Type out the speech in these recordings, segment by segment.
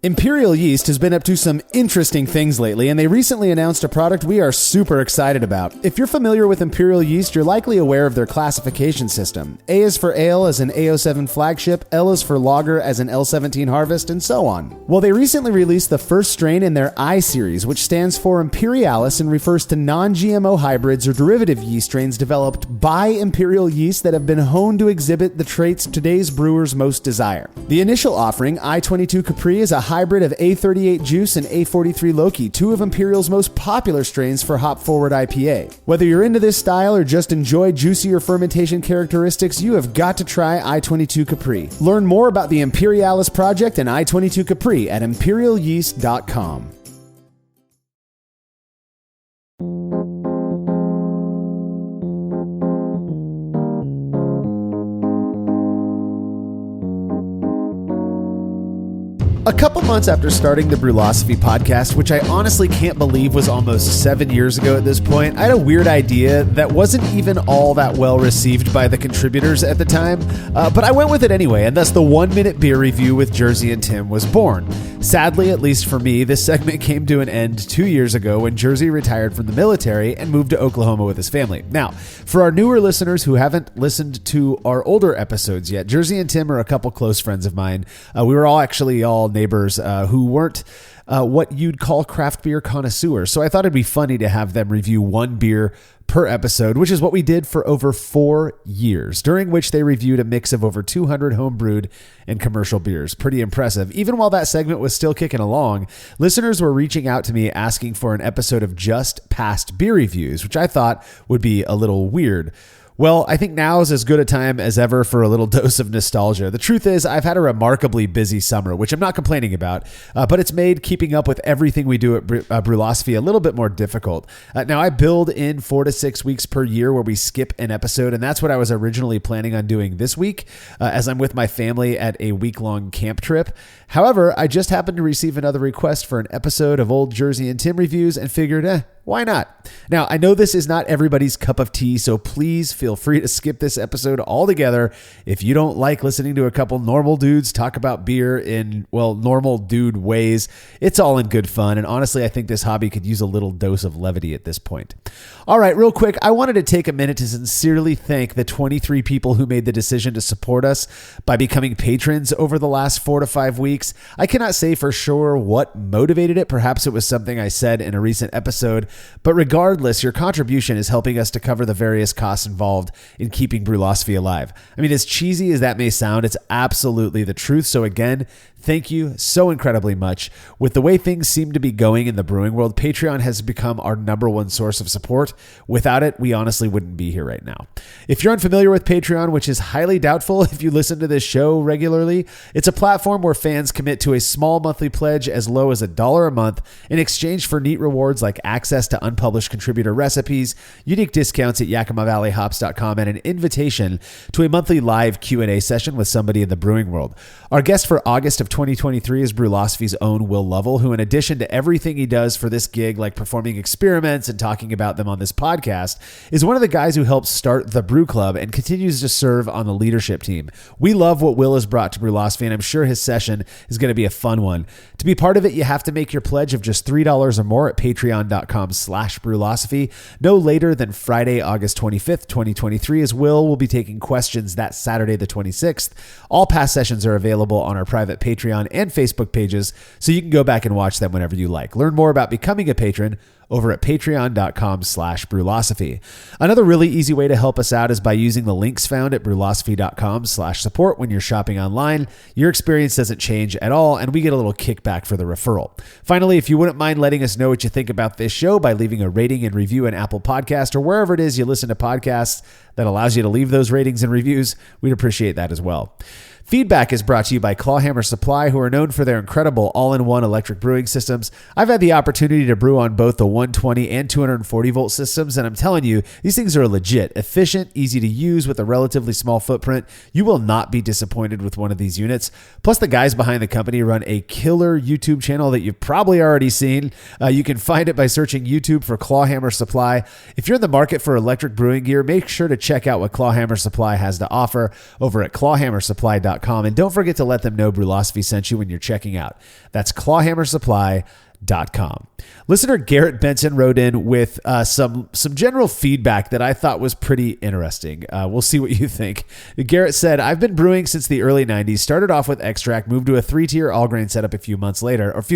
Imperial Yeast has been up to some interesting things lately, and they recently announced a product we are super excited about. If you're familiar with Imperial Yeast, you're likely aware of their classification system. A is for ale as an AO7 flagship, L is for lager as an L17 harvest, and so on. Well, they recently released the first strain in their I series, which stands for Imperialis and refers to non-GMO hybrids or derivative yeast strains developed by Imperial Yeast that have been honed to exhibit the traits today's brewers most desire. The initial offering, I-22 Capri, is a hybrid of A38 Juice and A43 Loki, two of Imperial's most popular strains for hop-forward IPA. Whether you're into this style or just enjoy juicier fermentation characteristics, you have got to try I-22 Capri. Learn more about the Imperialis project and I-22 Capri at imperialyeast.com. A couple months after starting the Brülosophy podcast, which I honestly can't believe was almost 7 years ago at this point, I had a weird idea that wasn't even all that well received by the contributors at the time, but I went with it anyway, and thus the 1 Minute Beer Review with Jersey and Tim was born. Sadly, at least for me, this segment came to an end 2 years ago when Jersey retired from the military and moved to Oklahoma with his family. Now, for our newer listeners who haven't listened to our older episodes yet, Jersey and Tim are a couple close friends of mine. We were all neighbors who weren't what you'd call craft beer connoisseurs. So I thought it'd be funny to have them review one beer per episode, which is what we did for over 4 years, during which they reviewed a mix of over 200 homebrewed and commercial beers. Pretty impressive. Even while that segment was still kicking along, listeners were reaching out to me asking for an episode of just past beer reviews, which I thought would be a little weird. Well, I think now is as good a time as ever for a little dose of nostalgia. The truth is, I've had a remarkably busy summer, which I'm not complaining about, but it's made keeping up with everything we do at Brülosophy a little bit more difficult. Now, I build in 4 to 6 weeks per year where we skip an episode, and that's what I was originally planning on doing this week, as I'm with my family at a week-long camp trip. However, I just happened to receive another request for an episode of old Jersey and Tim reviews and figured, why not? Now, I know this is not everybody's cup of tea, so please feel free to skip this episode altogether if you don't like listening to a couple normal dudes talk about beer in, normal dude ways. It's all in good fun, and honestly, I think this hobby could use a little dose of levity at this point. All right, real quick, I wanted to take a minute to sincerely thank the 23 people who made the decision to support us by becoming patrons over the last 4 to 5 weeks. I cannot say for sure what motivated it. Perhaps it was something I said in a recent episode, but regardless, your contribution is helping us to cover the various costs involved in keeping Brülosophy alive. I mean, as cheesy as that may sound, it's absolutely the truth. So again, thank you so incredibly much. With the way things seem to be going in the brewing world, Patreon has become our number one source of support. Without it, we honestly wouldn't be here right now. If you're unfamiliar with Patreon, which is highly doubtful if you listen to this show regularly, it's a platform where fans commit to a small monthly pledge as low as $1 a month in exchange for neat rewards like access to unpublished contributor recipes, unique discounts at YakimaValleyHops.com, and an invitation to a monthly live Q&A session with somebody in the brewing world. Our guest for August of 2023 is Brülosophy's own Will Lovell, who in addition to everything he does for this gig, like performing experiments and talking about them on this podcast, is one of the guys who helped start the Brew Club and continues to serve on the leadership team. We love what Will has brought to Brülosophy, and I'm sure his session is going to be a fun one. To be part of it, you have to make your pledge of just $3 or more at patreon.com/Brülosophy no later than Friday, August 25th, 2023, as Will will be taking questions that Saturday, the 26th. All past sessions are available on our private Patreon and Facebook pages, so you can go back and watch them whenever you like. Learn more about becoming a patron over at patreon.com/Brülosophy. Another really easy way to help us out is by using the links found at brülosophy.com/support when you're shopping online. Your experience doesn't change at all, and we get a little kickback for the referral. Finally, if you wouldn't mind letting us know what you think about this show by leaving a rating and review in Apple Podcast or wherever it is you listen to podcasts that allows you to leave those ratings and reviews, we'd appreciate that as well. Feedback is brought to you by Clawhammer Supply, who are known for their incredible all-in-one electric brewing systems. I've had the opportunity to brew on both the 120 and 240 volt systems, and I'm telling you, these things are legit, efficient, easy to use with a relatively small footprint. You will not be disappointed with one of these units. Plus, the guys behind the company run a killer YouTube channel that you've probably already seen. You can find it by searching YouTube for Clawhammer Supply. If you're in the market for electric brewing gear, make sure to check out what Clawhammer Supply has to offer over at clawhammersupply.com. clawhammersupply.com. And don't forget to let them know Brülosophy sent you when you're checking out. That's clawhammersupply.com. Listener Garrett Benson wrote in with some general feedback that I thought was pretty interesting. We'll see what you think. Garrett said, I've been brewing since the early 90s, started off with extract, moved to a 3-tier all grain setup a few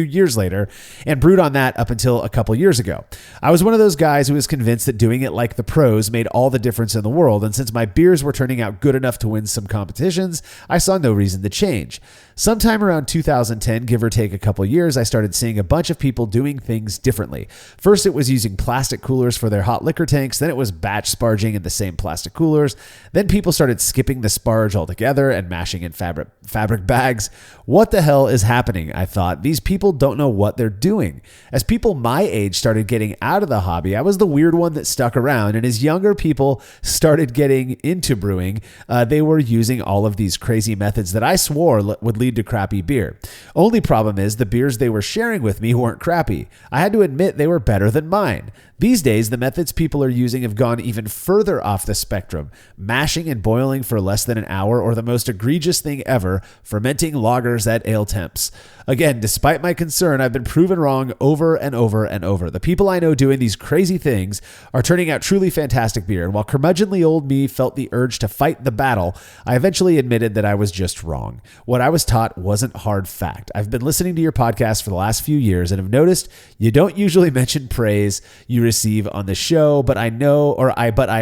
years later, and brewed on that up until a couple years ago. I was one of those guys who was convinced that doing it like the pros made all the difference in the world, and since my beers were turning out good enough to win some competitions, I saw no reason to change. Sometime around 2010, give or take a couple years, I started seeing a bunch of people doing things differently. First, it was using plastic coolers for their hot liquor tanks. Then it was batch sparging in the same plastic coolers. Then people started skipping the sparge altogether and mashing in fabric bags. What the hell is happening? I thought. These people don't know what they're doing. As people my age started getting out of the hobby, I was the weird one that stuck around. And as younger people started getting into brewing, they were using all of these crazy methods that I swore would lead to crappy beer. Only problem is the beers they were sharing with me weren't crappy. I had to admit they were better than mine. These days, the methods people are using have gone even further off the spectrum. Mashing and boiling for less than an hour, or the most egregious thing ever, fermenting lagers at ale temps. Again, despite my concern, I've been proven wrong over and over and over. The people I know doing these crazy things are turning out truly fantastic beer, and while curmudgeonly old me felt the urge to fight the battle, I eventually admitted that I was just wrong. What I was taught wasn't hard fact. I've been listening to your podcast for the last few years and have noticed you don't usually mention praise you receive on the show, but I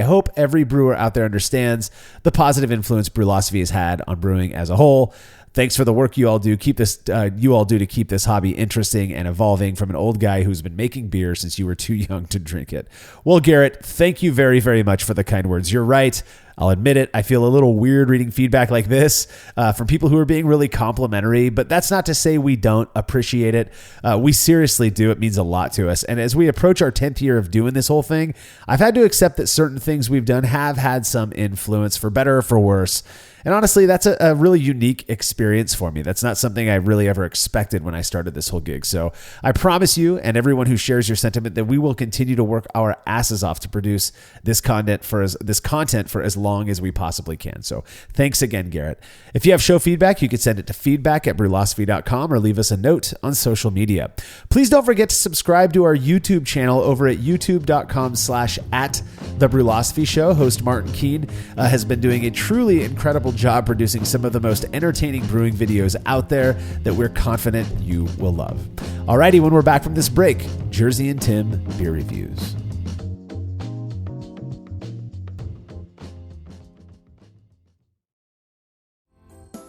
hope every brewer out there understands the positive influence Brülosophy has had on brewing as a whole. Thanks for the work you all do. To keep this hobby interesting and evolving, from an old guy who's been making beer since you were too young to drink it. Well, Garrett, thank you very, very much for the kind words. You're right. I'll admit it. I feel a little weird reading feedback like this from people who are being really complimentary, but that's not to say we don't appreciate it. We seriously do. It means a lot to us. And as we approach our 10th year of doing this whole thing, I've had to accept that certain things we've done have had some influence, for better or for worse. And honestly, that's a really unique experience for me. That's not something I really ever expected when I started this whole gig. So I promise you and everyone who shares your sentiment that we will continue to work our asses off to produce this content for as long as we possibly can. So thanks again, Garrett. If you have show feedback, you can send it to feedback@brülosophy.com or leave us a note on social media. Please don't forget to subscribe to our YouTube channel over at youtube.com/@thebrülosophy show. Host Martin Keene has been doing a truly incredible job producing some of the most entertaining brewing videos out there that we're confident you will love. Alrighty, when we're back from this break, Jersey and Tim beer reviews.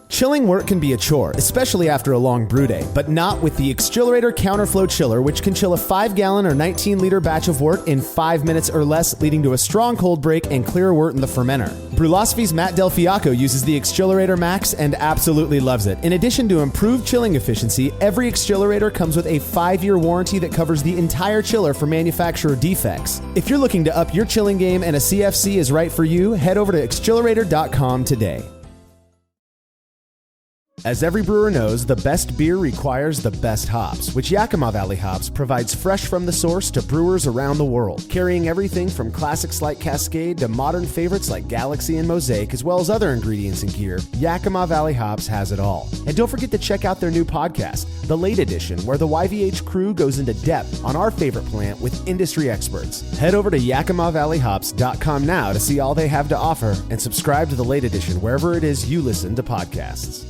Chilling work can be a chore, especially after a long brew day, but not with the Xchillerator Counterflow Chiller, which can chill a 5-gallon or 19-liter batch of wort in 5 minutes or less, leading to a strong cold break and clear wort in the fermenter. Brülosophy's Matt Del Fiacco uses the Xchillerator Max and absolutely loves it. In addition to improved chilling efficiency, every Xchillerator comes with a 5-year warranty that covers the entire chiller for manufacturer defects. If you're looking to up your chilling game and a CFC is right for you, head over to xchillerator.com today. As every brewer knows, the best beer requires the best hops, which Yakima Valley Hops provides fresh from the source to brewers around the world, carrying everything from classics like Cascade to modern favorites like Galaxy and Mosaic, as well as other ingredients and gear. Yakima Valley Hops has it all. And don't forget to check out their new podcast, The Late Edition, where the YVH crew goes into depth on our favorite plant with industry experts. Head over to YakimaValleyHops.com now to see all they have to offer and subscribe to The Late Edition wherever it is you listen to podcasts.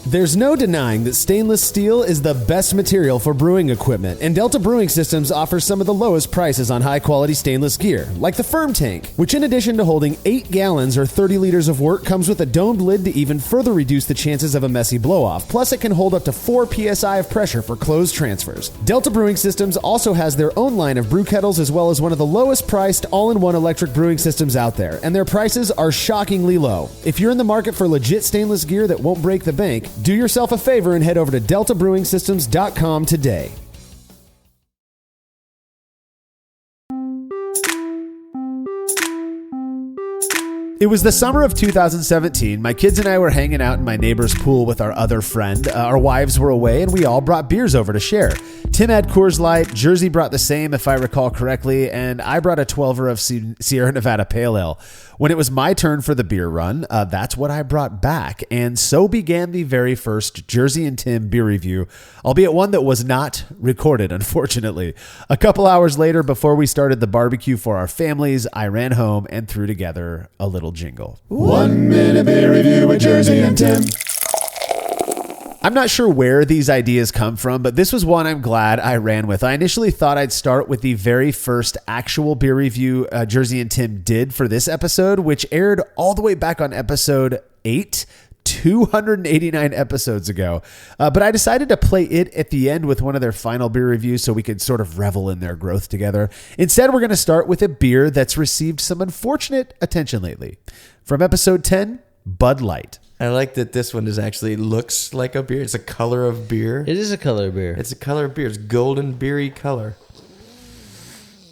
There's no denying that stainless steel is the best material for brewing equipment, and Delta Brewing Systems offers some of the lowest prices on high-quality stainless gear, like the Firm Tank, which in addition to holding 8 gallons or 30 liters of wort, comes with a domed lid to even further reduce the chances of a messy blow-off. Plus, it can hold up to 4 psi of pressure for closed transfers. Delta Brewing Systems also has their own line of brew kettles, as well as one of the lowest-priced all-in-one electric brewing systems out there, and their prices are shockingly low. If you're in the market for legit stainless gear that won't break the bank, do yourself a favor and head over to deltabrewingsystems.com today. It was the summer of 2017. My kids and I were hanging out in my neighbor's pool with our other friend. Our wives were away, and we all brought beers over to share. Tim had Coors Light, Jersey brought the same, if I recall correctly, and I brought a 12er of Sierra Nevada Pale Ale. When it was my turn for the beer run, that's what I brought back. And so began the very first Jersey and Tim beer review, albeit one that was not recorded, unfortunately. A couple hours later, before we started the barbecue for our families, I ran home and threw together a little jingle. 1 minute beer review with Jersey and Tim. I'm not sure where these ideas come from, but this was one I'm glad I ran with. I initially thought I'd start with the very first actual beer review Jersey and Tim did for this episode, which aired all the way back on episode 8, 289 episodes ago. But I decided to play it at the end with one of their final beer reviews so we could sort of revel in their growth together. Instead, we're going to start with a beer that's received some unfortunate attention lately. From episode 10, Bud Light. I like that this one actually looks like a beer. It's a color of beer. It is a color of beer. It's a color of beer. It's golden beery color.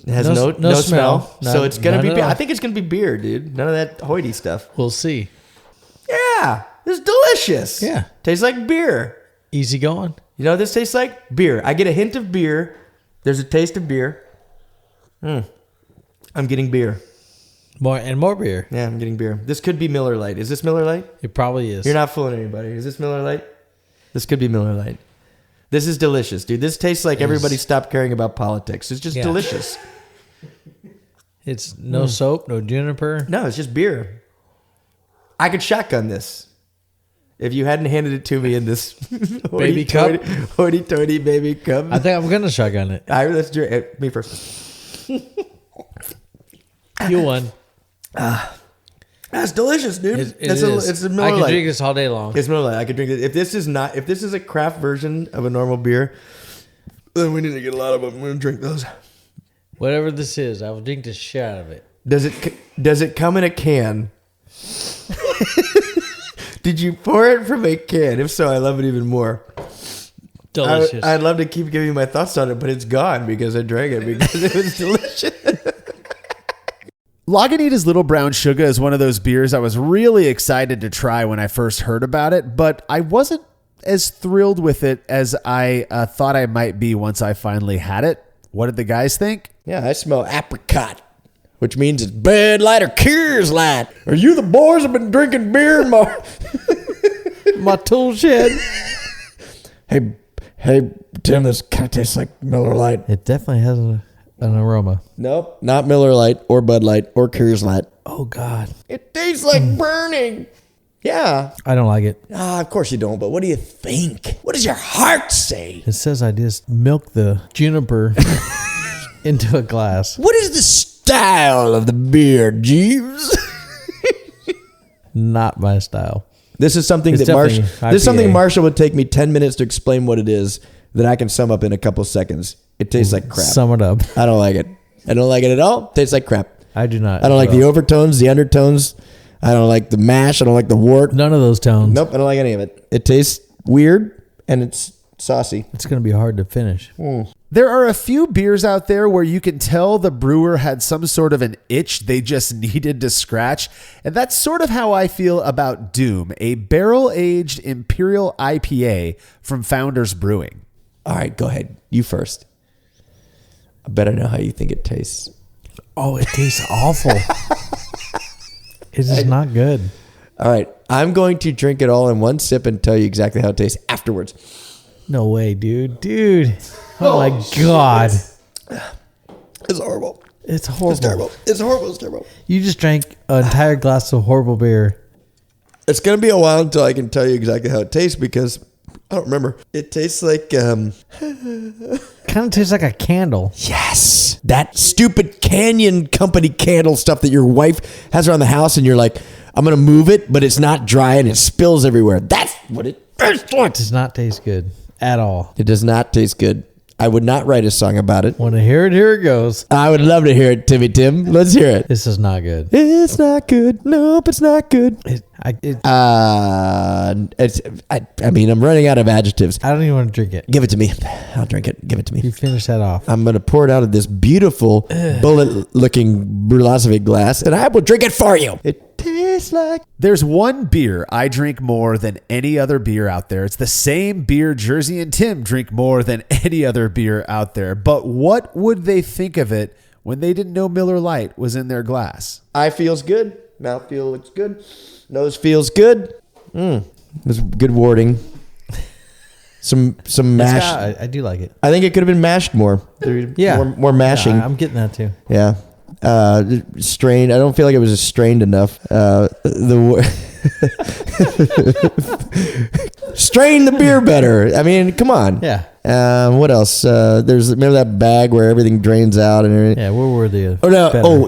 It has No smell. So it's going to be None at beer. all. I think it's going to be beer, dude. None of that hoity stuff. We'll see. Yeah. It's delicious. Yeah. Tastes like beer. Easy going. You know what this tastes like? Beer. I get a hint of beer. There's a taste of beer. I'm getting beer. More beer. Yeah, I'm getting beer. This could be Miller Lite. Is this Miller Lite? It probably is. You're not fooling anybody. Is this Miller Lite? This could be Miller Lite. This is delicious, dude. This tastes like everybody stopped caring about politics. It's just Yeah. delicious. It's no soap, no juniper. No, it's just beer. I could shotgun this if you hadn't handed it to me in this Baby cup? hoity-toity baby cup. I think I'm gonna shotgun it. Let's do it. Me first. You won. That's delicious, dude. It's a I Miller can Lite. drink this all day long. It's Miller Lite. I could drink it. If this is a craft version of a normal beer, then we need to get a lot of them. I'm gonna drink those. Whatever this is, I will drink the shit out of it. Does it come in a can? Did you pour it from a can? If so, I love it even more. Delicious. I'd love to keep giving you my thoughts on it, but it's gone because I drank it because it was delicious. Lagunitas Little Brown Sugar is one of those beers I was really excited to try when I first heard about it, but I wasn't as thrilled with it as I thought I might be once I finally had it. What did the guys think? Yeah, I smell apricot, which means it's Bud Light or Coors Light. Are you the boys have been drinking beer in My tool shed. Hey, Tim, this kind of tastes like Miller Lite. It definitely has an aroma. Nope, not Miller Lite or Bud Light or Coors Light. Oh God, It tastes like burning. Yeah. I don't like it. Of course you don't, but what do you think? What does your heart say? It says I just milk the juniper into a glass. What is the style of the beer, Jeeves? Not my style. This is something It's that Marshall. definitely This is something IPA. Marshall would take me 10 minutes to explain what it is that I can sum up in a couple seconds. It tastes like crap. Sum it up. I don't like it. I don't like it at all. Tastes like crap. I do not. I don't like the overtones, the undertones. I don't like the mash. I don't like the wort. None of those tones. Nope, I don't like any of it. It tastes weird and it's saucy. It's going to be hard to finish. There are a few beers out there where you can tell the brewer had some sort of an itch they just needed to scratch. And that's sort of how I feel about Doom, a barrel-aged Imperial IPA from Founders Brewing. All right, go ahead. You first. I bet I know how you think it tastes. Oh, it tastes awful. It is not good. All right, I'm going to drink it all in one sip and tell you exactly how it tastes afterwards. No way, dude. Oh my God. It's horrible. It's horrible. It's terrible. It's horrible. It's terrible. You just drank an entire glass of horrible beer. It's going to be a while until I can tell you exactly how it tastes because I don't remember. It tastes like, Kind of tastes like a candle. yes, that stupid Canyon Company candle stuff that your wife has around the house and you're like, I'm going to move it, but it's not dry and it spills everywhere. That's what it tastes like. It does not taste good at all. It does not taste good. I would not write a song about it. Want to hear it? Here it goes. I would love to hear it, Timmy Tim. Let's hear it. This is not good. It's not good. Nope, it's not good. I mean, I'm running out of adjectives. don't even want to drink it. Give it to me. I'll drink it. Give it to me. You finish that off. I'm going to pour it out of this beautiful bullet-looking Brülosophy glass, and I will drink it for you. It tastes like... There's one beer I drink more than any other beer out there. It's the same beer Jersey and Tim drink more than any other beer out there. But what would they think of it when they didn't know Miller Lite was in their glass? I feels good. Mouthfeel looks good. Nose feels good. There's good wording. Some mash. I do like it. I think it could have been mashed more. Yeah. More mashing. Yeah, I'm getting that too. Yeah. Strained. I don't feel like it was strained enough. Strain the beer better. I mean, come on. Yeah. What else? Remember that bag where everything drains out and everything? Yeah, where were the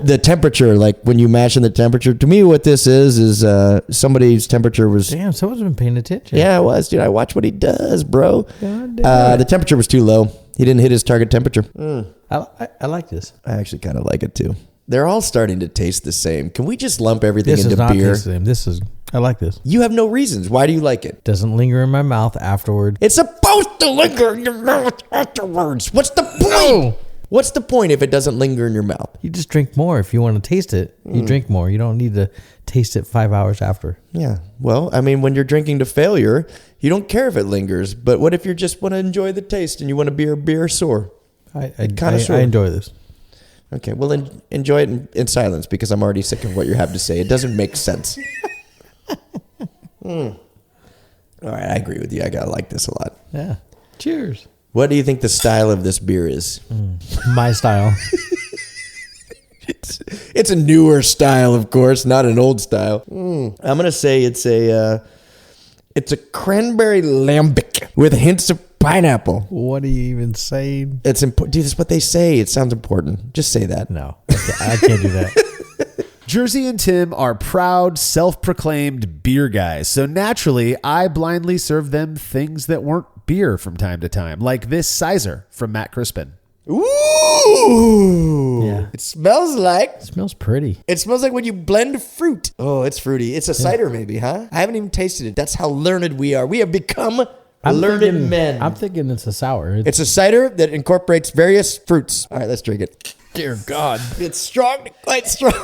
the temperature, like when you mash in the temperature. To me, what this is somebody's temperature was... Damn, someone's been paying attention. Yeah, it was, dude. I watch what he does, bro. The temperature was too low. He didn't hit his target temperature. I like this. I actually kind of like it too. They're all starting to taste the same. Can we just lump everything This into is not beer? the same. I like this. You have no reasons. Why do you like it? Doesn't linger in my mouth afterward. It's supposed to linger in your mouth afterwards. What's the point? No. What's the point if it doesn't linger in your mouth? You just drink more. If you want to taste it, you drink more. You don't need to taste it 5 hours after. Yeah. Well, I mean, when you're drinking to failure, you don't care if it lingers. But what if you just want to enjoy the taste and you want to be a beer sore? I enjoy this. Okay, well, enjoy it in silence because I'm already sick of what you have to say. It doesn't make sense. All right, I agree with you. I gotta like this a lot. Yeah. Cheers. What do you think the style of this beer is? My style. It's a newer style, of course, not an old style. I'm gonna say it's a cranberry lambic with hints of pineapple. What are you even saying? It's important. Dude, that's what they say. It sounds important. Just say that. No, I can't do that. Jersey and Tim are proud, self-proclaimed beer guys. So naturally, I blindly serve them things that weren't beer from time to time, like this Sizer from Matt Crispin. Ooh. Yeah. It smells like... It smells pretty. It smells like when you blend fruit. Oh, it's fruity. It's a cider maybe, huh? I haven't even tasted it. That's how learned we are. We have become learned men. I'm thinking it's a sour. It's a cider that incorporates various fruits. All right, let's drink it. Dear God. It's strong to quite strong.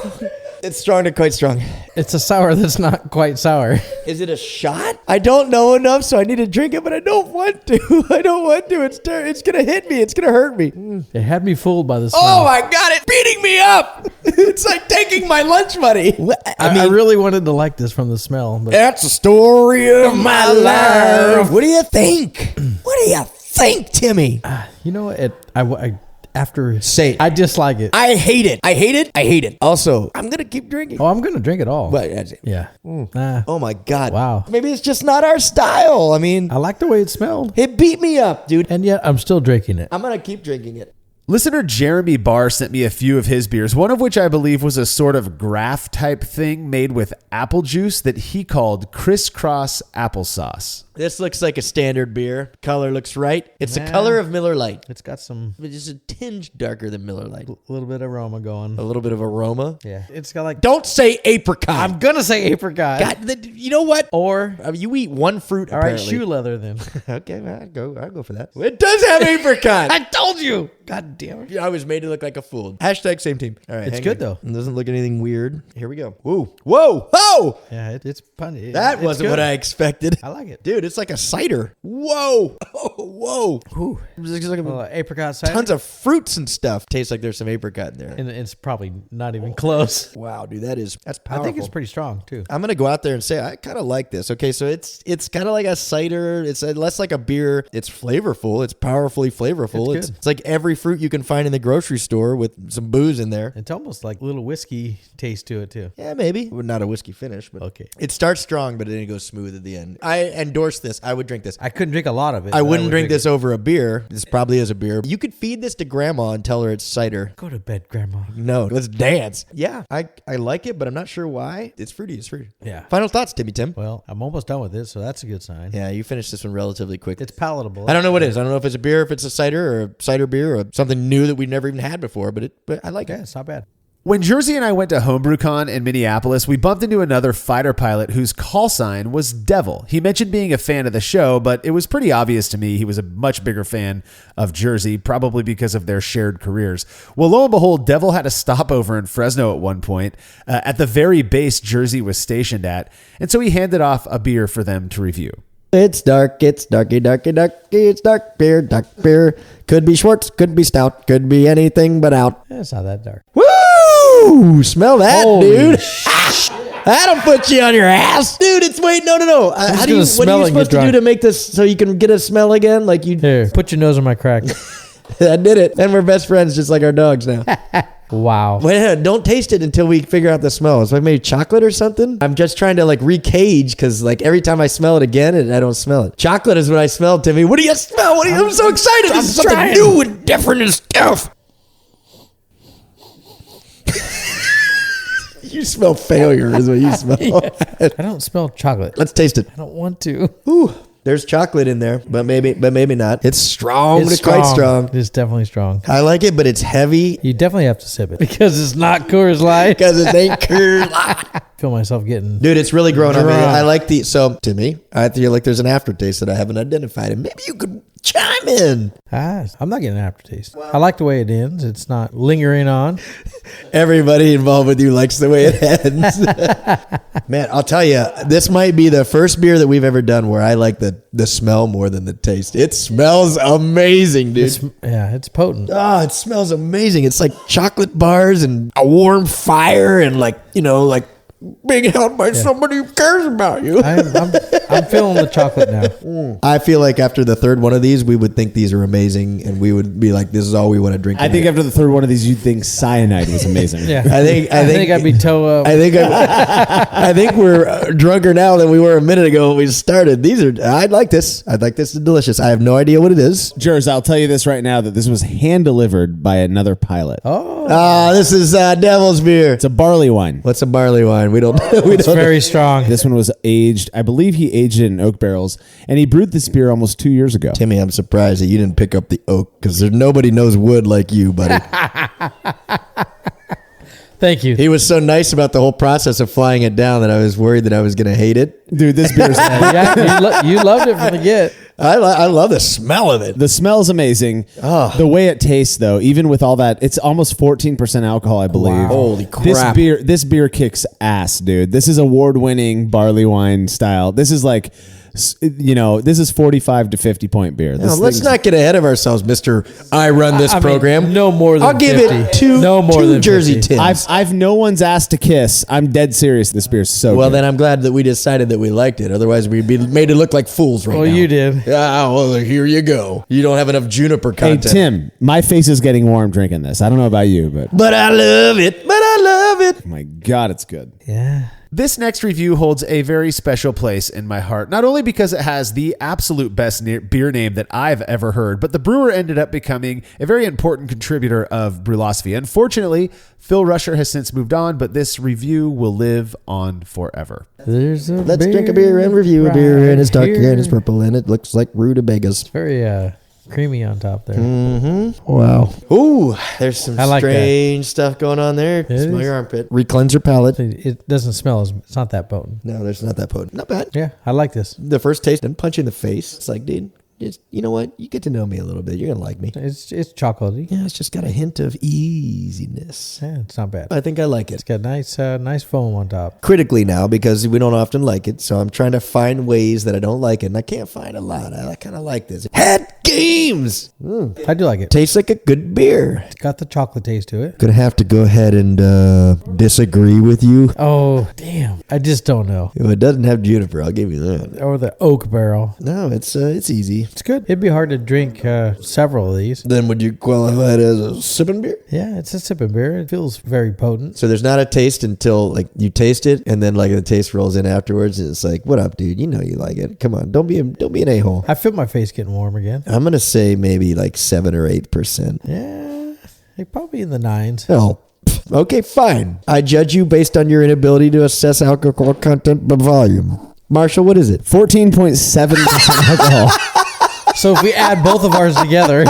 It's strong to quite strong. It's a sour that's not quite sour. Is it a shot? I don't know enough, so I need to drink it, but I don't want to. I don't want to. It's going to hit me. It's going to hurt me. It had me fooled by the smell. Oh, my God. It's beating me up. It's like taking my lunch money. I really wanted to like this from the smell. But That's the story of my life. What do you think? What do you think, Timmy? you know what? After Say it. I dislike it. I hate it. I hate it. I hate it. Also, I'm going to keep drinking. I'm going to drink it all. But that's it. Yeah. Oh, my God. Wow. Maybe it's just not our style. I mean, I like the way it smelled. it beat me up, dude. And yet I'm still drinking it. I'm going to keep drinking it. Listener Jeremy Barr sent me a few of his beers, one of which I believe was a sort of graph type thing made with apple juice that he called crisscross applesauce. This looks like a standard beer. Color looks right. It's the color of Miller Lite. It's got some It's just a tinge darker than Miller Lite. little bit of aroma going. A little bit of aroma. Yeah. It's got like... Don't say apricot. I'm going to say apricot. God, you know what? Or... You eat one fruit, all right, apparently. shoe leather then. Okay, well, I'll go for that. It does have apricot. I told you. God damn it. I was made to look like a fool. Hashtag same team. All right, It's hang good, on. though. It doesn't look anything weird. Here we go. Whoa. Whoa. Whoa. Yeah, it's punny. That wasn't what I expected. I like it. Dude, it's like a cider. Whoa. Oh, whoa. Ooh. It's like Apricot cider. tons of fruits and stuff. Tastes like there's some apricot in there. And it's probably not even close. Wow, dude, that's powerful. I think it's pretty strong, too. I'm gonna go out there and say I kind of like this. Okay, so it's kind of like a cider. It's less like a beer. It's flavorful. It's powerfully flavorful. It's good. It's like every fruit you can find in the grocery store with some booze in there. It's almost like a little whiskey taste to it, too. Yeah, maybe. Well, not a whiskey finish, but Okay. It starts strong, but then it goes smooth at the end. I endorse this. I would drink this. I couldn't drink a lot of it. I but wouldn't would drink this over a beer. This probably is a beer. You could feed this to grandma and tell her it's cider. Go to bed, Grandma. No, let's dance. Yeah, I like it, but I'm not sure why. It's fruity. It's fruity. Yeah. Final thoughts, Timmy Tim. Well, I'm almost done with it, so that's a good sign. Yeah, you finished this one relatively quick. It's palatable. I don't know what it is. I don't know if it's a beer, if it's a cider, or a cider beer, or something new that we've never even had before. But I like Yeah, it. it's not bad. When Jersey and I went to HomebrewCon in Minneapolis, we bumped into another fighter pilot whose call sign was Devil. He mentioned being a fan of the show, but it was pretty obvious to me he was a much bigger fan of Jersey, probably because of their shared careers. Well, lo and behold, Devil had a stopover in Fresno at one point, at the very base Jersey was stationed at, and so he handed off a beer for them to review. It's dark. It's darky, darky, darky. It's dark beer, dark beer. Could be Schwartz, could be stout, could be anything but out. It's not that dark. Woo! Ooh, smell that, Holy dude. That'll put you on your ass, dude. It's wait, no. What are you supposed to do to make this so you can get a smell again? Like you Here, put your nose on my crack. I did it, and we're best friends, just like our dogs now. Wow. Wait, don't taste it until we figure out the smell. It's like maybe chocolate or something. I'm just trying to like recage because like every time I smell it again, I don't smell it. Chocolate is what I smell, Timmy. What do you smell? I'm so excited. This is something new and different and stuff. You smell failure is what you smell. I don't smell chocolate. Let's taste it. I don't want to. Ooh, there's chocolate in there, but maybe not. It's strong. It's quite strong. It's definitely strong. I like it, but it's heavy You definitely have to sip it because it's not Coors Light. because it ain't Coors Light. I feel myself getting. Dude, it's really growing on me. Drunk. I like so to me, I feel like there's an aftertaste that I haven't identified, and maybe you could chime in. I'm not getting an aftertaste. I like the way it ends. It's not lingering on. Everybody involved with you likes the way it ends. Man, I'll tell you, this might be the first beer that we've ever done where I like the smell more than the taste. It smells amazing, dude. It's potent. Oh, it smells amazing. It's like chocolate bars and a warm fire and like being held by somebody who cares about you. I'm feeling the chocolate now. I feel like after the third one of these, we would think these are amazing, and we would be like, "This is all we want to drink." I think after the third one of these, you'd think cyanide was amazing. Yeah, I think I'd be toe up. I think we're drunker now than we were a minute ago when we started. I'd like this. It's delicious. I have no idea what it is. Jers, I'll tell you this right now that this was hand delivered by another pilot. This is Devil's beer. It's a barley wine. What's a barley wine? We don't. It's very strong. This one was aged. I believe he aged it in oak barrels, and he brewed this beer almost 2 years ago. Timmy, I'm surprised that you didn't pick up the oak because nobody knows wood like you, buddy. Thank you. He was so nice about the whole process of flying it down that I was worried that I was going to hate it. Dude, this beer's You loved it from the get. I love the smell of it. The smell's amazing. The way it tastes, though, even with all that, it's almost 14% alcohol, I believe. Wow. Holy crap. This beer kicks ass, dude. This is award-winning barley wine style. This is like, this is 45 to 50 point beer. Now, let's not get ahead of ourselves, Mr. I run this program. No more than I'll give 50. it two than Jersey 50. tins. I've no one's ass to kiss. I'm dead serious. This beer's so Well, good. then I'm glad that we decided that we liked it. Otherwise, we'd be made to look like fools right now. Well, you did. Yeah, well, here you go. You don't have enough juniper Hey, content. Tim, my face is getting warm drinking this. I don't know about you, but But I love it. oh my God, it's good. Yeah. This next review holds a very special place in my heart, not only because it has the absolute best beer name that I've ever heard, but the brewer ended up becoming a very important contributor of Brülosophy. Unfortunately, Phil Rusher has since moved on, but this review will live on forever. Let's drink a beer and review a beer, and it's dark and it's purple, and it looks like rutabagas. Very creamy on top there. Wow. Ooh, there's some I like strange stuff going on there. Smell is. your armpit. Re-cleanse your palate. It doesn't smell it's not that potent. No, there's not that potent. Not bad. Yeah, I like this. The first taste, then punch you in the face. It's like, dude, you know what? You get to know me a little bit. You're going to like me. It's chocolatey. Yeah, it's just got a hint of easiness. Yeah, it's not bad. I think I like it. It's got nice foam on top. Critically now, because we don't often like it, so I'm trying to find ways that I don't like it, and I can't find a lot. I kind of like this. Head games! I do like it. Tastes like a good beer. It's got the chocolate taste to it. Gonna have to go ahead and disagree with you. Oh, damn. I just don't know. It doesn't have juniper, I'll give you that. Or the oak barrel. No, it's easy. It's good. It'd be hard to drink several of these. Then would you qualify it as a sipping beer? Yeah, it's a sipping beer. It feels very potent. So there's not a taste until like you taste it, and then like the taste rolls in afterwards. And it's like, what up, dude? You know you like it. Come on, don't be an a-hole. I feel my face getting warm again. I'm gonna say maybe like 7 or 8%. Yeah, like probably in the 9s. Oh, okay, fine. I judge you based on your inability to assess alcohol content by volume. Marshall, what is it? 14.7% alcohol. So if we add both of ours together,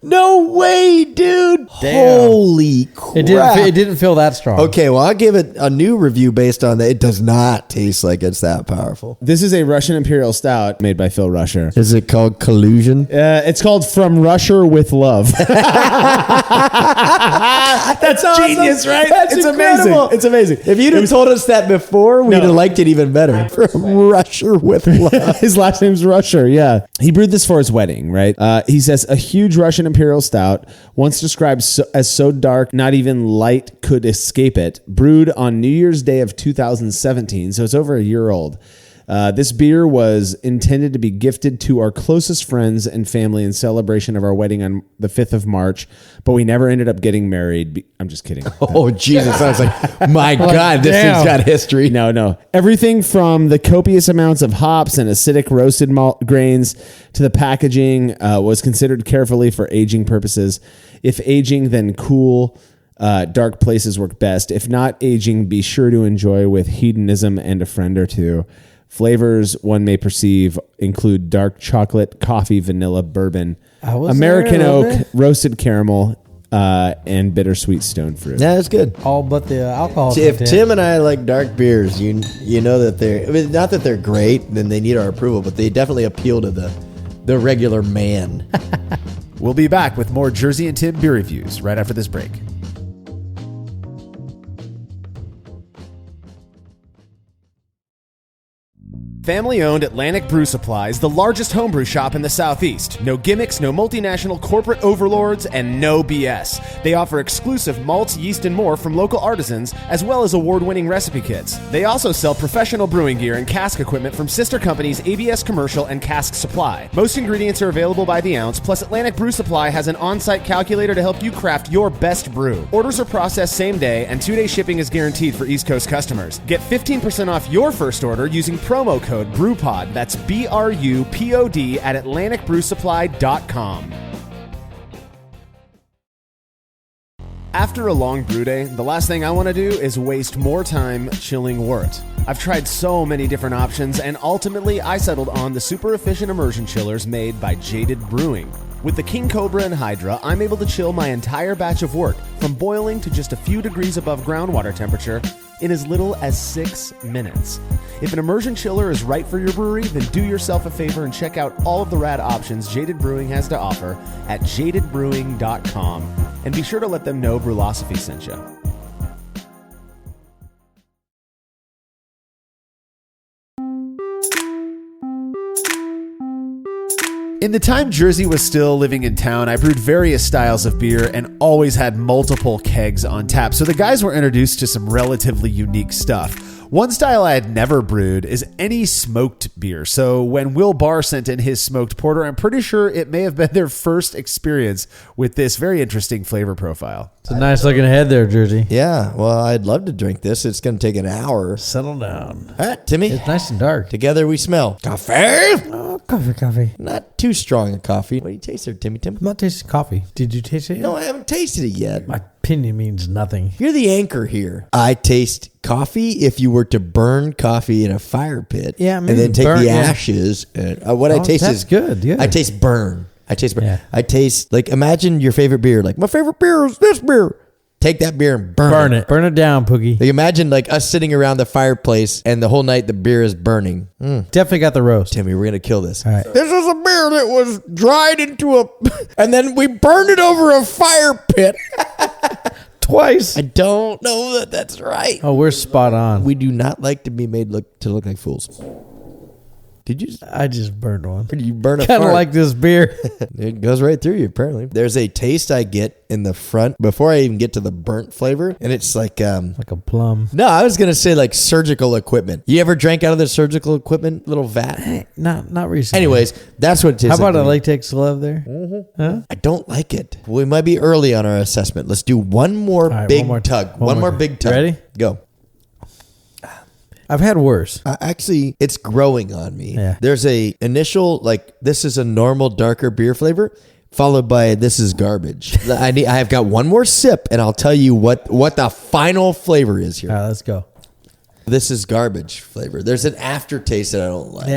No way, dude. Damn. Holy crap. it didn't feel that strong. Okay, well, I'll give it a new review based on that. It does not taste like it's that powerful. This is a Russian Imperial Stout made by Phil Rusher. Is it called Collusion? It's called From Rusher with Love. That's genius, right? That's it's incredible. amazing. It's amazing. If you'd have told us that before, we'd have liked it even better. From Rusher with Love. His last name's Rusher, yeah. He brewed this for his wedding, right? He says, a huge Russian Imperial Stout, once described as so dark not even light could escape it, brewed on New Year's Day of 2017, so it's over a year old. This beer was intended to be gifted to our closest friends and family in celebration of our wedding on the 5th of March, but we never ended up getting married. I'm just kidding. Oh, Jesus. I was like, my God, this thing's got history. No. Everything from the copious amounts of hops and acidic roasted malt grains to the packaging was considered carefully for aging purposes. If aging, then cool. Dark places work best. If not aging, be sure to enjoy with hedonism and a friend or two. Flavors one may perceive include dark chocolate, coffee, vanilla, bourbon, American oak, roasted caramel, and bittersweet stone fruit. Yeah, that's good. All but the alcohol. See, if content. Tim and I like dark beers, you know that they're, I mean, not that they're great, then they need our approval, but they definitely appeal to the regular man. We'll be back with more Jersey and Tim beer reviews right after this break. Family-owned Atlantic Brew Supply is the largest homebrew shop in the Southeast. No gimmicks, no multinational corporate overlords, and no BS. They offer exclusive malts, yeast, and more from local artisans, as well as award-winning recipe kits. They also sell professional brewing gear and cask equipment from sister companies ABS Commercial and Cask Supply. Most ingredients are available by the ounce, plus Atlantic Brew Supply has an on-site calculator to help you craft your best brew. Orders are processed same day, and 2-day shipping is guaranteed for East Coast customers. Get 15% off your first order using promo code BREWPOD. That's BRUPOD at AtlanticBrewSupply.com. After a long brew day, the last thing I want to do is waste more time chilling wort. I've tried so many different options, and ultimately I settled on the super efficient immersion chillers made by Jaded Brewing. With the King Cobra and Hydra, I'm able to chill my entire batch of wort from boiling to just a few degrees above groundwater temperature in as little as 6 minutes. If an immersion chiller is right for your brewery, then do yourself a favor and check out all of the rad options Jaded Brewing has to offer at jadedbrewing.com. And be sure to let them know Brülosophy sent you. In the time Jersey was still living in town, I brewed various styles of beer and always had multiple kegs on tap, so the guys were introduced to some relatively unique stuff. One style I had never brewed is any smoked beer. So when Will Barr sent in his smoked porter, I'm pretty sure it may have been their first experience with this very interesting flavor profile. It's a nice looking head there, Jersey. Yeah, well, I'd love to drink this. It's going to take an hour. Settle down. All right, Timmy. It's nice and dark. Together we smell coffee. Oh, coffee. Not too strong a coffee. What do you taste there, Timmy? I'm not tasting coffee. Did you taste it yet? No, I haven't tasted it yet. My opinion means nothing. You're the anchor here. I taste coffee if you were to burn coffee in a fire pit. Yeah, and then take the ashes. And what I taste that's is good. Yeah. I taste burn. Yeah. I taste like, imagine your favorite beer. Like, my favorite beer is this beer. Take that beer and burn it. Burn it down, Poogie. Like, imagine like us sitting around the fireplace and the whole night the beer is burning. Definitely got the roast. Timmy, we're going to kill this. All right. This is a beer that was dried into a... and then we burned it over a fire pit. Twice. I don't know that that's right. Oh, we're spot on. We do not like to be made look like fools. Did you? I just burned one. Did you burn a Kind of fart? like this beer. It goes right through you, apparently. There's a taste I get in the front before I even get to the burnt flavor, and it's like Like a plum. no, I was gonna say like surgical equipment. You ever drank out of the surgical equipment little vat? Not recently. Anyways, that's what it tastes How about like a to me. latex glove there? Huh? I don't like it. We might be early on our assessment. Let's do one more All right, big one more tug. one One more more tug. big tug. Ready? Go. I've had worse. Actually, it's growing on me. Yeah. There's a initial, like, this is a normal darker beer flavor, followed by this is garbage. I have got one more sip, and I'll tell you what the final flavor is here. All right, let's go. This is garbage flavor. There's an aftertaste that I don't like.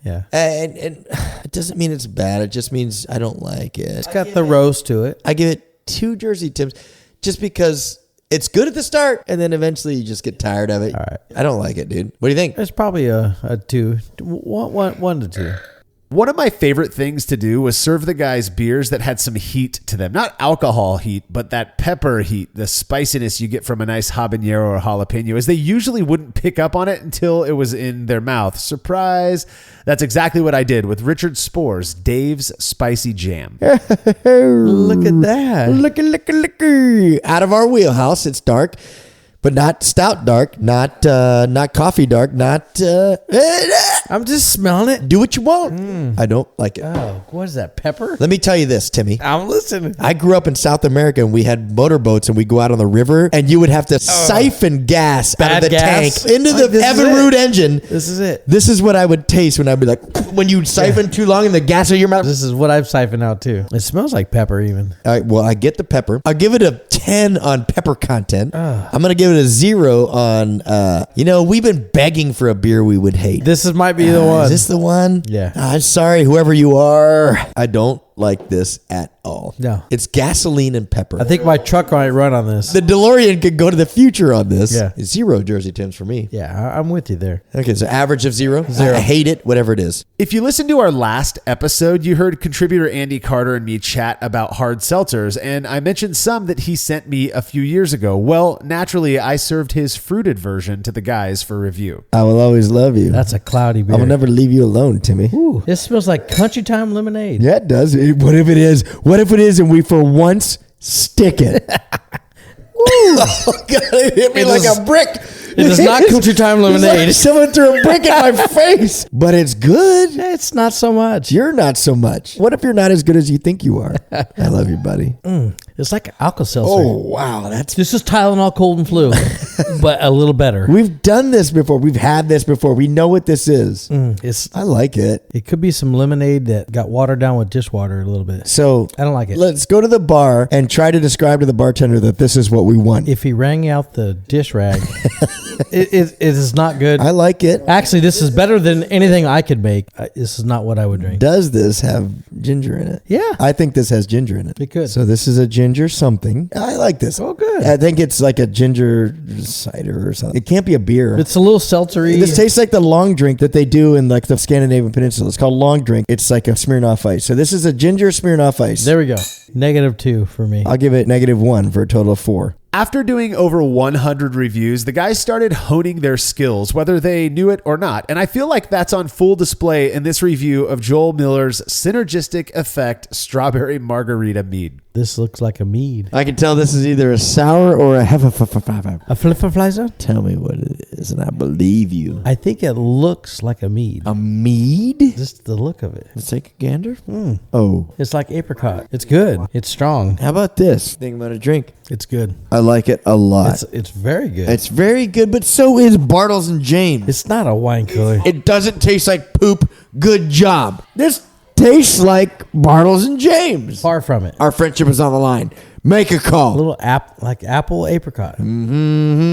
Yeah. And it doesn't mean it's bad. It just means I don't like it. It's got the roast to it. I give it 2 Jersey Tims just because it's good at the start, and then eventually you just get tired of it. All right. I don't like it, dude. What do you think? It's probably a 2. 1 to 2. One of my favorite things to do was serve the guys beers that had some heat to them. Not alcohol heat, but that pepper heat, the spiciness you get from a nice habanero or jalapeno, as they usually wouldn't pick up on it until it was in their mouth. Surprise. That's exactly what I did with Richard Spore's Dave's Spicy Jam. Look at that. Look. Out of our wheelhouse. It's dark, but not stout dark, not coffee dark, not... I'm just smelling it. do what you want. I don't like it. Oh, what is that? Pepper? Let me tell you this, Timmy. I'm listening. I grew up in South America and we had motorboats and we go out on the river and you would have to siphon gas out of Bad the gas? tank into Like, the this is Evinrude it. engine. This is it. This is what I would taste when I'd be like, when you siphon too long in the gas of your mouth. This is what I've siphoned out too. It smells like pepper even. All right, well, I get the pepper. I'll give it a 10 on pepper content. I'm going to give it a 0 on, we've been begging for a beer we would hate. This might be the one. Is this the one? Yeah. I'm sorry, whoever you are. I don't like this at all. No. It's gasoline and pepper. I think my truck might run on this. The DeLorean could go to the future on this. Yeah. 0 Jersey Tims for me. Yeah, I'm with you there. Okay, so average of 0. 0. I hate it, whatever it is. If you listened to our last episode, you heard contributor Andy Carter and me chat about hard seltzers, and I mentioned some that he sent me a few years ago. Well, naturally, I served his fruited version to the guys for review. I will always love you. That's a cloudy beer. I will never leave you alone, Timmy. Ooh, this smells like Country Time lemonade. Yeah, it does. What if it is? What if it is and we for once stick it? Oh, God, it hit me It like is- a brick. It is not Country Time It's lemonade. like someone threw a brick in my face. But it's good. It's not so much. You're not so much. What if you're not as good as you think you are? I love you, buddy. It's like Alka-Seltzer. Oh, wow. This is Tylenol cold and flu, but a little better. We've done this before. We've had this before. We know what this is. I like it. It could be some lemonade that got watered down with dishwater a little bit. So I don't like it. let's go to the bar and try to describe to the bartender that this is what we want. If he rang out the dish rag, it is not good. I like it. Actually, this is better than anything I could make. This is not what I would drink. Does this have ginger in it? Yeah. I think this has ginger in it. It could. So this is a ginger something. I like this. Oh, good. I think it's like a ginger cider or something. It can't be a beer. It's a little seltzery. This tastes like the long drink that they do in like the Scandinavian Peninsula. It's called long drink. It's like a Smirnoff Ice. So this is a ginger Smirnoff Ice. There we go. -2 for me. I'll give it -1 for a total of 4. After doing over 100 reviews, the guys started honing their skills, whether they knew it or not. And I feel like that's on full display in this review of Joel Miller's Synergistic Effect Strawberry Margarita Mead. This looks like a mead. I can tell this is either a sour or a hefferflizer. A flipperflizer? Tell me what it is, and I believe you. I think it looks like a mead. A mead? Just the look of it. Let's take a gander. Oh. It's like apricot. It's good. It's strong. How about this? Think about a drink. It's good. I like it a lot. It's very good. It's very good, but so is Bartles and James. It's not a wine cooler. It doesn't taste like poop. Good job. This tastes like Bartles and James. Far from it. Our friendship is on the line. Make a A call. little like apple apricot.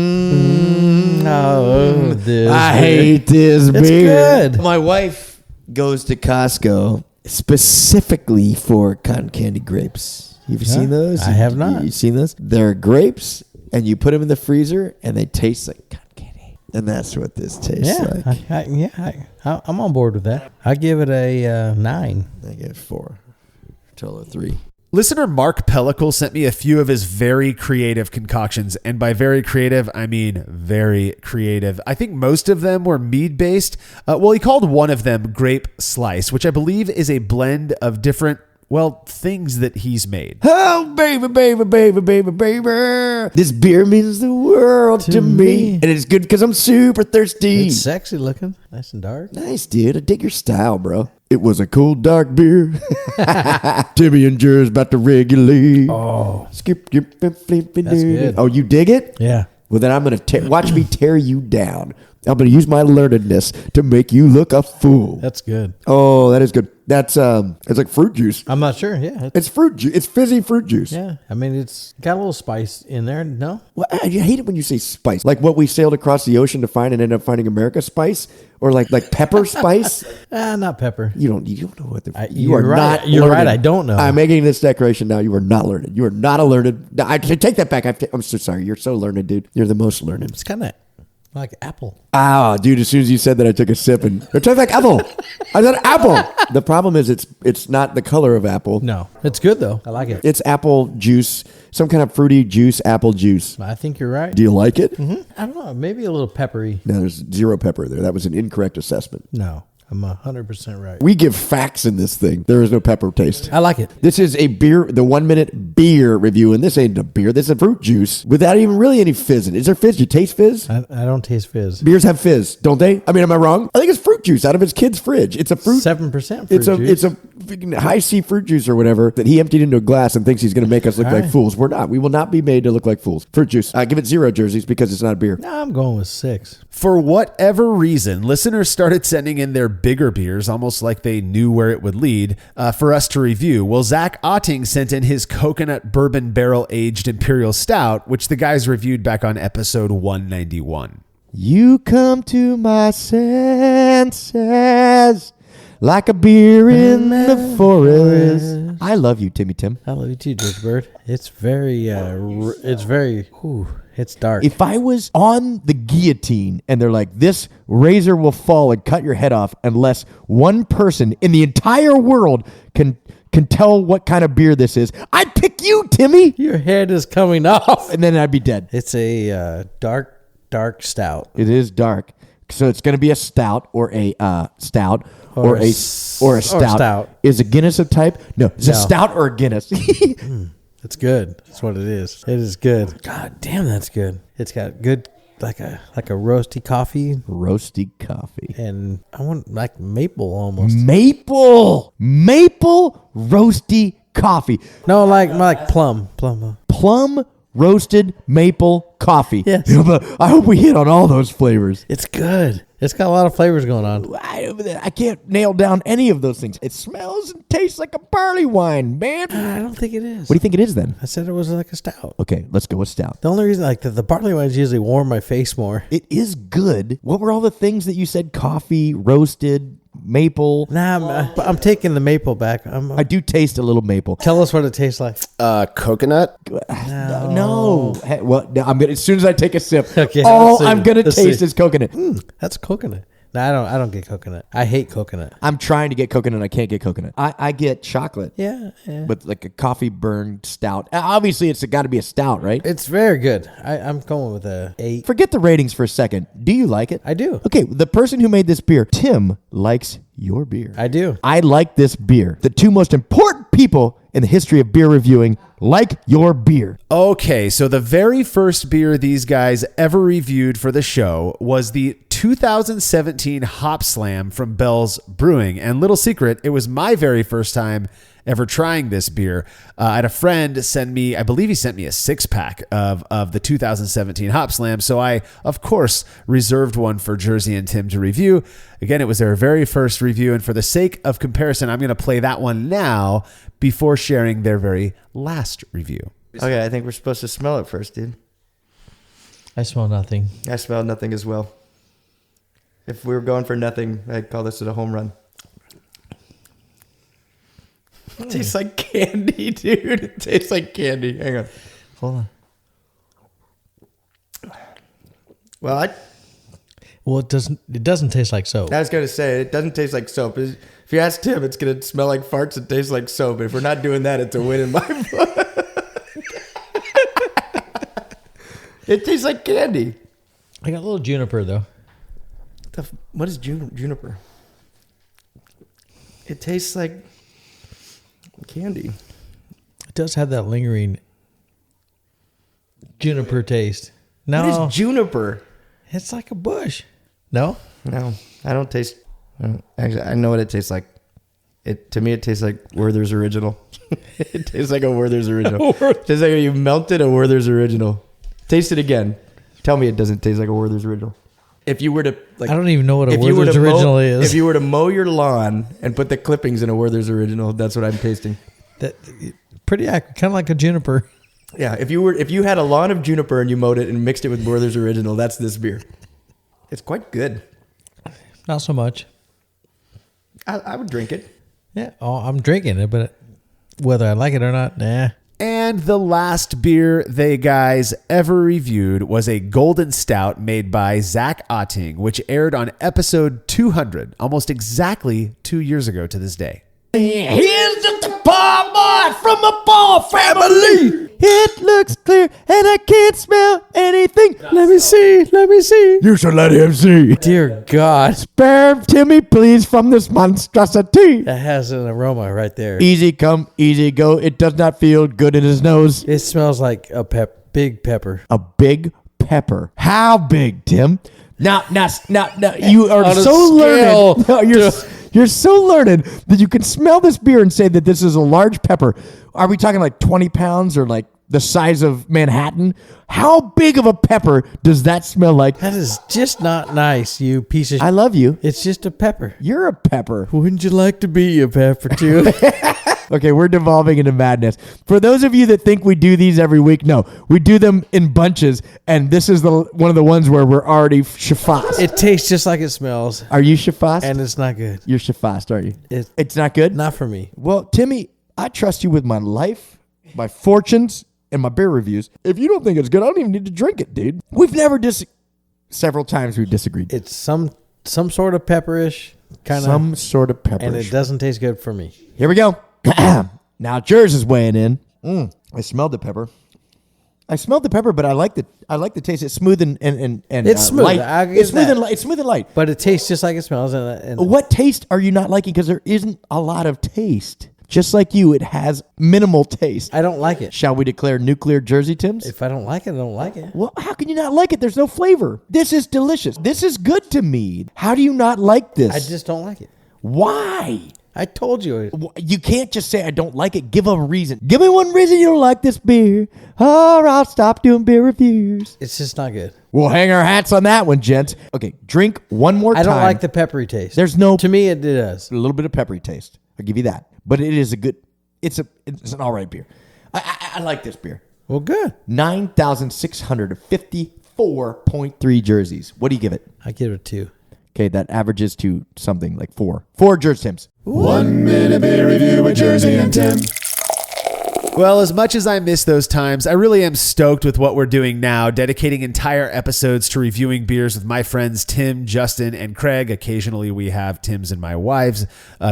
Mm-hmm. Oh, this I beer. hate this It's beer. good. My wife goes to Costco specifically for cotton candy grapes. You've seen those? I have not. You seen those? They're grapes, and you put them in the freezer, and they taste like cotton candy. And that's what this tastes like. I'm on board with that. I give it a 9. I get 4. Total of 3. Listener Mark Pellicle sent me a few of his very creative concoctions. And by very creative, I mean very creative. I think most of them were mead-based. He called one of them Grape Slice, which I believe is a blend of different, things that he's made. Oh, baby, baby, baby, baby, baby. This beer means the world to me. And it's good because I'm super thirsty. It's sexy looking. Nice and dark. Nice, dude. I dig your style, bro. It was a cool, dark beer. Timmy and Jer's about to regulate. Oh, Skip, skip, flip, flip, That's good. Oh, you dig it? yeah. Well, then I'm going to watch me tear you down. I'm going to use my learnedness to make you look a fool. That's good. Oh, that is good. That's it's like fruit juice. I'm not sure. Yeah. It's fruit juice. It's fizzy fruit juice. Yeah. I mean, it's got a little spice in there. No? Well, I hate it when you say spice. Like what we sailed across the ocean to find and ended up finding America spice, or like pepper spice. Not pepper. You don't know what the you you're are right. not. You're learned. right, I don't know. I'm making this declaration now. You are not learned. You are not a learned. I take that back. I'm so sorry. You're so learned, dude. You're the most learned. It's kind of Like apple. Ah, dude, as soon as you said that, I took a sip and it tastes like apple. I said apple. The problem is it's not the color of apple. No, it's good though. I like it. It's apple juice, some kind of fruity juice, apple juice. I think you're right. Do you like it? I don't know. Maybe a little peppery. No, there's zero pepper there. That was an incorrect assessment. No, I'm 100% right. We give facts in this thing. There is no pepper taste. I like it. This is a beer, the 1 minute beer review, and this ain't a beer. This is a fruit juice without even really any fizz in it. Is there fizz? You taste fizz? I don't taste fizz. Beers have fizz, don't they? I mean, am I wrong? I think it's fruit juice out of his kid's fridge. It's a fruit. 7% fruit It's juice. a freaking high C fruit juice or whatever that he emptied into a glass and thinks he's going to make us look All like right. fools. We're not. We will not be made to look like fools. Fruit juice. I give it 0 jerseys because it's not a beer. No, I'm going with 6. For whatever reason, listeners started sending in their bigger beers, almost like they knew where it would lead, for us to review. Well, Zach Otting sent in his coconut bourbon barrel aged imperial stout, which the guys reviewed back on episode 191. You come to my senses like a beer in the forest. I love you, Timmy Tim. I love you too, George Bird. It's very, it's dark. If I was on the guillotine and they're like, this razor will fall and cut your head off unless one person in the entire world can tell what kind of beer this is, I'd pick you, Timmy. Your head is coming off. And then I'd be dead. It's a dark stout. It is dark. So it's going to be a stout or a stout Or or a stout. Is a Guinness a type? No, it's a No. stout or a Guinness. It's good. That's what it is. It is good. God damn, that's good. It's got good, like a roasty coffee, Roasty coffee. and I want like maple almost. Maple roasty coffee. No, like plum. Plum roasted maple coffee. Yes. Yeah, but I hope we hit on all those flavors. It's good. It's got a lot of flavors going on. I can't nail down any of those things. It smells and tastes like a barley wine, man. I don't think it is. What do you think it is then? I said it was like a stout. Okay, let's go with stout. The only reason, like the barley wines usually warm my face more. It is good. What were all the things that you said? Coffee, roasted, maple. Nah, I'm taking the maple back. I do taste a little maple. Tell us what it tastes like. Coconut. No. Hey, well, no, I'm gonna as soon as I take a sip, Okay, all let's see. I'm gonna Let's taste see. is coconut. That's coconut. No, I don't get coconut. I hate coconut. I'm trying to get coconut. I can't get coconut. I get chocolate. Yeah. With like a coffee burned stout. Obviously, it's got to be a stout, right? It's very good. I'm going with a 8. Forget the ratings for a second. Do you like it? I do. Okay, the person who made this beer, Tim, likes your beer. I do. I like this beer. The two most important people in the history of beer reviewing like your beer. Okay, so the very first beer these guys ever reviewed for the show was the 2017 Hop Slam from Bell's Brewing. And little secret, it was my very first time ever trying this beer. I had a friend send me, I believe he sent me a 6-pack of the 2017 Hop Slam. So I, of course, reserved one for Jersey and Tim to review. Again, it was their very first review. And for the sake of comparison, I'm going to play that one now before sharing their very last review. Okay, I think we're supposed to smell it first, dude. I smell nothing. I smell nothing as well. If we were going for nothing, I'd call this a home run. It tastes like candy, dude. It tastes like candy. Hang on. Hold on. Well, Well, it doesn't taste like soap. I was going to say, it doesn't taste like soap. If you ask Tim, it's going to smell like farts and taste like soap. If we're not doing that, it's a win in my book. It tastes like candy. I got a little juniper though. What is juniper? It tastes like candy. It does have that lingering juniper taste. No, What is juniper? it's like a bush. No, No, I don't taste. Actually, I know what it tastes like. To me, it tastes like Werther's Original. It tastes like a Werther's Original. It tastes like you melted a Werther's Original. Taste it again. Tell me it doesn't taste like a Werther's Original. If you were to, like, I don't even know what a if you were Werther's to Original is. If you were to mow your lawn and put the clippings in a Werther's Original, that's what I'm tasting. That pretty accurate, kind of like a juniper. Yeah, if you had a lawn of juniper and you mowed it and mixed it with Werther's Original, that's this beer. It's quite good. Not so much. I would drink it. Yeah, I'm drinking it, but whether I like it or not, nah. And the last beer they guys ever reviewed was a golden stout made by Zach Otting, which aired on episode 200, almost exactly 2 years ago to this day. Here's just a poor boy from a poor family. It looks clear and I can't smell anything. Let me see. You should let him see. Dear God. Spare Timmy, please, from this monstrosity. That has an aroma right there. Easy come, easy go. It does not feel good in his nose. It smells like a big pepper. A big pepper. How big, Tim? Now, you are On a so scale. learned. No, you're so learned that you can smell this beer and say that this is a large pepper. Are we talking like 20 pounds or like the size of Manhattan? How big of a pepper does that smell like? That is just not nice, you piece of I love you. It's just a pepper. You're a pepper. Wouldn't you like to be a pepper too? Okay, we're devolving into madness. For those of you that think we do these every week, no. We do them in bunches, and this is one of the ones where we're already shafast. It tastes just like it smells, Are you shafast? and it's not good. You're shafast, are you? It's It's not good? not for me. Well, Timmy, I trust you with my life, my fortunes, and my beer reviews. If you don't think it's good, I don't even need to drink it, dude. We've never several times we've disagreed. It's some sort of pepperish kind of, Some sort of pepper. and it doesn't taste good for me. Here we go. Now Jers is weighing in. I smelled the pepper. But I like the taste. It's smooth and It's smooth. light. I'll give It's smooth that. and light. It's smooth and light. But it tastes just like it smells. And What taste are you not liking? Because there isn't a lot of taste. Just like you, it has minimal taste. I don't like it. Shall we declare nuclear Jersey Tims? If I don't like it, I don't like it. Well, how can you not like it? There's no flavor. This is delicious. This is good to me. How do you not like this? I just don't like it. Why? I told you. You can't just say I don't like it. Give a reason. Give me one reason you don't like this beer, or I'll stop doing beer reviews. It's just not good. We'll hang our hats on that one, gents. Okay, drink one more time. I don't like the peppery taste. There's no To me, it does. a little bit of peppery taste. I'll give you that. But it is a good. It's an all right beer. I like this beer. Well, good. 9,654.3 jerseys. What do you give it? I give it a 2. Okay, that averages to something like 4. 4 Jersey Tims. 1 minute beer review with Jersey and Tim. Well, as much as I miss those times, I really am stoked with what we're doing now, dedicating entire episodes to reviewing beers with my friends Tim, Justin, and Craig. Occasionally we have Tim's and my wives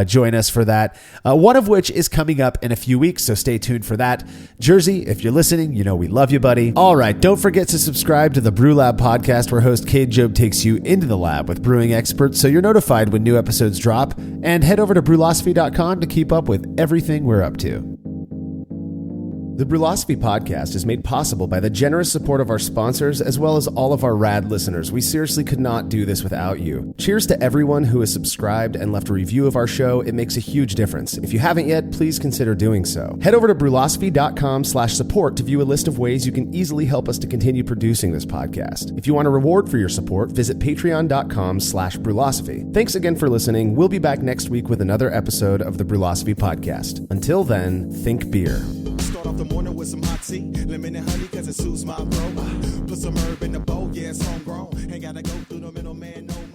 join us for that, one of which is coming up in a few weeks, so stay tuned for that. Jersey, if you're listening, you know we love you, buddy. All right, don't forget to subscribe to the Brew Lab podcast, where host Cade Job takes you into the lab with brewing experts, so you're notified when new episodes drop, and head over to Brülosophy.com to keep up with everything we're up to. The Brülosophy podcast is made possible by the generous support of our sponsors, as well as all of our rad listeners. We seriously could not do this without you. Cheers to everyone who has subscribed and left a review of our show. It makes a huge difference. If you haven't yet, please consider doing so. Head over to Brülosophy.com/support to view a list of ways you can easily help us to continue producing this podcast. If you want a reward for your support, visit Patreon.com/Brülosophy. Thanks again for listening. We'll be back next week with another episode of the Brülosophy podcast. Until then, think beer. Start off the morning with some hot tea, lemon and honey, cause it soothes my throat. Put some herb in the bowl, yeah, it's homegrown. Ain't gotta go through the middleman no more.